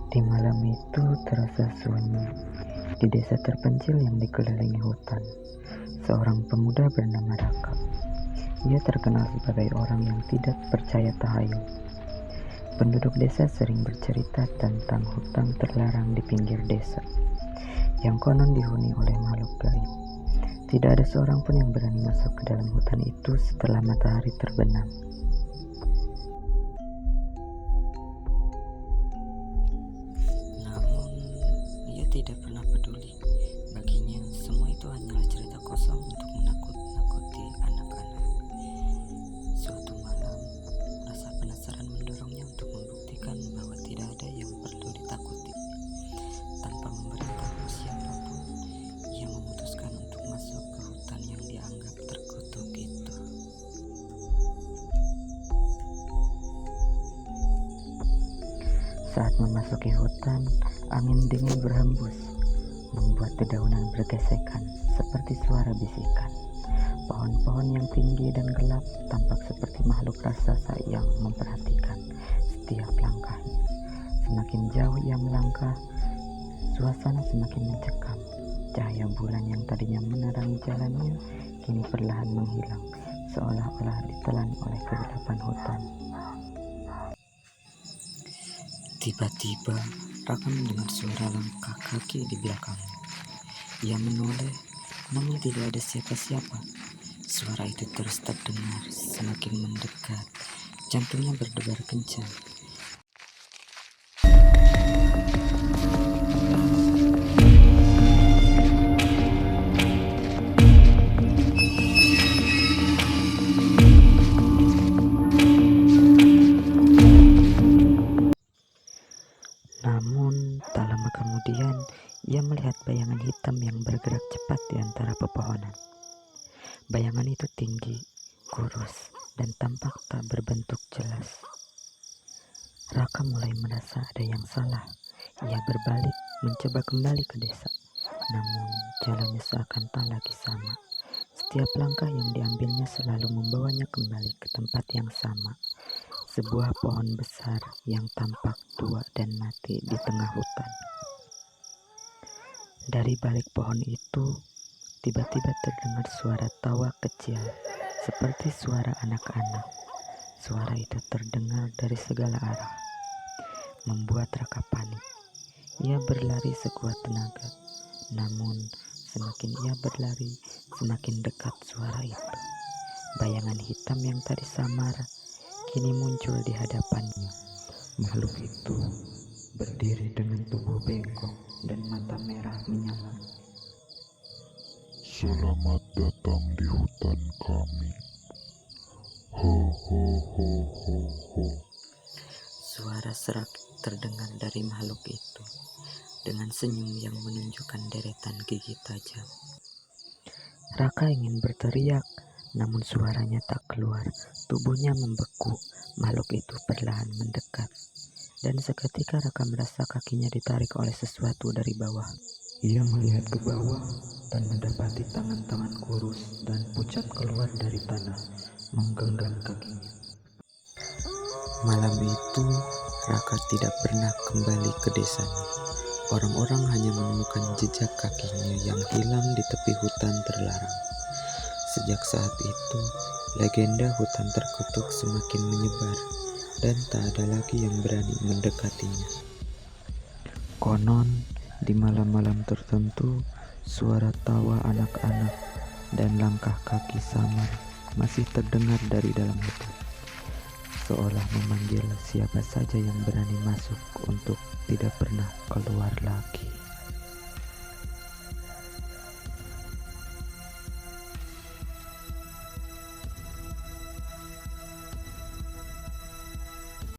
Di malam itu terasa sunyi. Di desa terpencil yang dikelilingi hutan, seorang pemuda bernama Raka. Ia terkenal sebagai orang yang tidak percaya tahayul. Penduduk desa sering bercerita tentang hutan terlarang di pinggir desa, yang konon dihuni oleh makhluk gaib. Tidak ada seorang pun yang berani masuk ke dalam hutan itu setelah matahari terbenam. Namun, ia tidak pernah peduli. Baginya, semua itu hanyalah cerita kosong untuk menakut-nakuti anak-anak. Suatu malam, rasa penasaran mendorongnya untuk membuktikan bahwa tidak ada yang perlu ditakuti. Tanpa memberitahu siapapun, ia memutuskan untuk masuk ke hutan yang dianggap terkutuk itu. Saat memasuki hutan, angin dingin berhembus, membuat dedaunan bergesekan seperti suara bisikan. Pohon-pohon yang tinggi dan gelap tampak seperti makhluk raksasa yang memperhatikan setiap langkahnya. Semakin jauh ia melangkah, suasana semakin mencekam. Cahaya bulan yang tadinya menerangi jalannya kini perlahan menghilang, seolah-olah ditelan oleh kegelapan hutan. Tiba-tiba, Raka mendengar suara langkah kaki di belakangnya. Ia menoleh, namun tidak ada siapa-siapa. Suara itu terus terdengar, semakin mendekat. Jantungnya berdebar kencang. Namun, tak lama kemudian, ia melihat bayangan hitam yang bergerak cepat di antara pepohonan. Bayangan itu tinggi, kurus, dan tampak tak berbentuk jelas. Raka mulai merasa ada yang salah. Ia berbalik, mencoba kembali ke desa. Namun, jalannya seakan tak lagi sama. Setiap langkah yang diambilnya selalu membawanya kembali ke tempat yang sama. Sebuah pohon besar yang tampak tua dan mati di tengah hutan. Dari balik pohon itu, tiba-tiba terdengar suara tawa kecil, seperti suara anak-anak. Suara itu terdengar dari segala arah, membuat Raka panik. Ia berlari sekuat tenaga, namun semakin ia berlari, semakin dekat suara itu. Bayangan hitam yang tadi samar kini muncul di hadapannya. Makhluk itu berdiri dengan tubuh bengkok dan mata merah menyala. Selamat datang di hutan kami. Ho ho ho ho ho. Suara serak terdengar dari makhluk itu, dengan senyum yang menunjukkan deretan gigi tajam. Raka ingin berteriak, namun suaranya tak keluar. Tubuhnya membeku. Makhluk itu perlahan mendekat, dan seketika Raka merasa kakinya ditarik oleh sesuatu dari bawah. Ia melihat ke bawah dan mendapati tangan-tangan kurus dan pucat keluar dari tanah, menggenggam kakinya. Malam itu, Raka tidak pernah kembali ke desanya. Orang-orang hanya menemukan jejak kakinya yang hilang di tepi hutan terlarang. Sejak saat itu, legenda hutan terkutuk semakin menyebar dan tak ada lagi yang berani mendekatinya. Konon, di malam-malam tertentu, suara tawa anak-anak dan langkah kaki samar masih terdengar dari dalam hutan, seolah memanggil siapa saja yang berani masuk untuk tidak pernah keluar lagi.